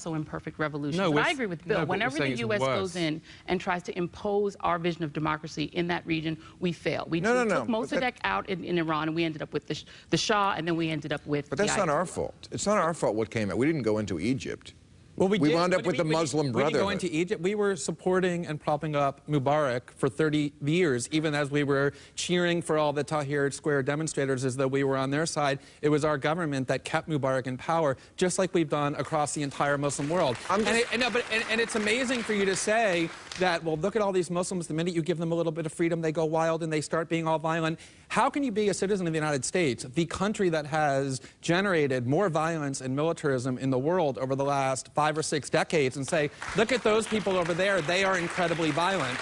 also imperfect revolutions. No, and I agree with Bill. no, Whenever the U.S. goes in and tries to impose our vision of democracy in that region, we fail. We took Mossadegh out in Iran, and we ended up with the Shah, and then we ended up with. But that's not our fault. It's not our fault what came out. We didn't go into Egypt. Well, we wound up with the Muslim Brotherhood. We didn't go into Egypt. We were supporting and propping up Mubarak for 30 years, even as we were cheering for all the Tahrir Square demonstrators as though we were on their side. It was our government that kept Mubarak in power, just like we've done across the entire Muslim world. And it's amazing for you to say that, well, look at all these Muslims. The minute you give them a little bit of freedom, they go wild and they start being all violent. How can you be a citizen of the United States, the country that has generated more violence and militarism in the world over the last 5 or 6 decades, and say, look at those people over there, they are incredibly violent?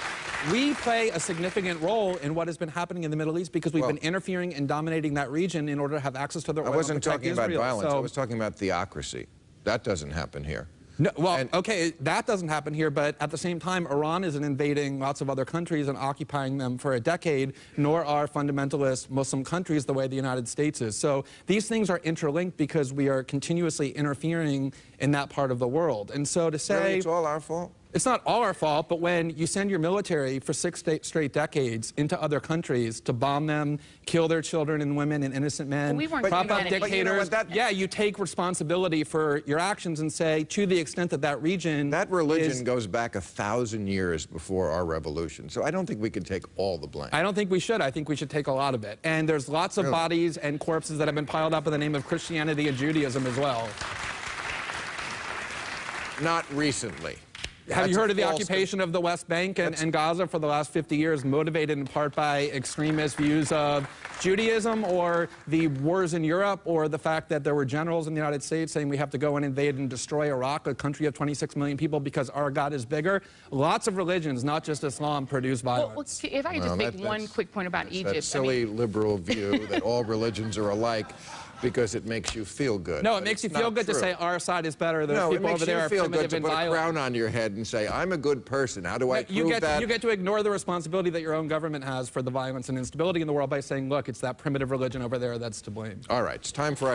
We play a significant role in what has been happening in the Middle East because we've been interfering and dominating that region in order to have access to the oil. I wasn't talking about violence. I was talking about theocracy. That doesn't happen here. No, well, okay, that doesn't happen here, but at the same time, Iran isn't invading lots of other countries and occupying them for a decade, nor are fundamentalist Muslim countries the way the United States is. So these things are interlinked because we are continuously interfering in that part of the world. And so to say... Really, it's all our fault? It's not all our fault, but when you send your military for 6 straight decades into other countries to bomb them, kill their children and women and innocent men, prop up dictators, you take responsibility for your actions and say, to the extent that that region... That religion goes back 1,000 years before our revolution, so I don't think we can take all the blame. I don't think we should. I think we should take a lot of it. And there's lots of bodies and corpses that have been piled up in the name of Christianity and Judaism as well. Not recently. Have you heard of the occupation of the West Bank and Gaza for the last 50 years, motivated in part by extremist views of Judaism, or the wars in Europe, or the fact that there were generals in the United States saying we have to go and invade and destroy Iraq, a country of 26 million people, because our God is bigger? Lots of religions, not just Islam, produce violence. Well, if I could just make one quick point about Egypt. That silly liberal view that all religions are alike because it makes you feel good. No, it makes you feel good to say our side is better. Those people over there are primitive and violent. No, it makes you feel good to put a crown on your head and say, I'm a good person. How do I prove that? You get to ignore the responsibility that your own government has for the violence and instability in the world by saying, look, it's that primitive religion over there that's to blame. All right, it's time for our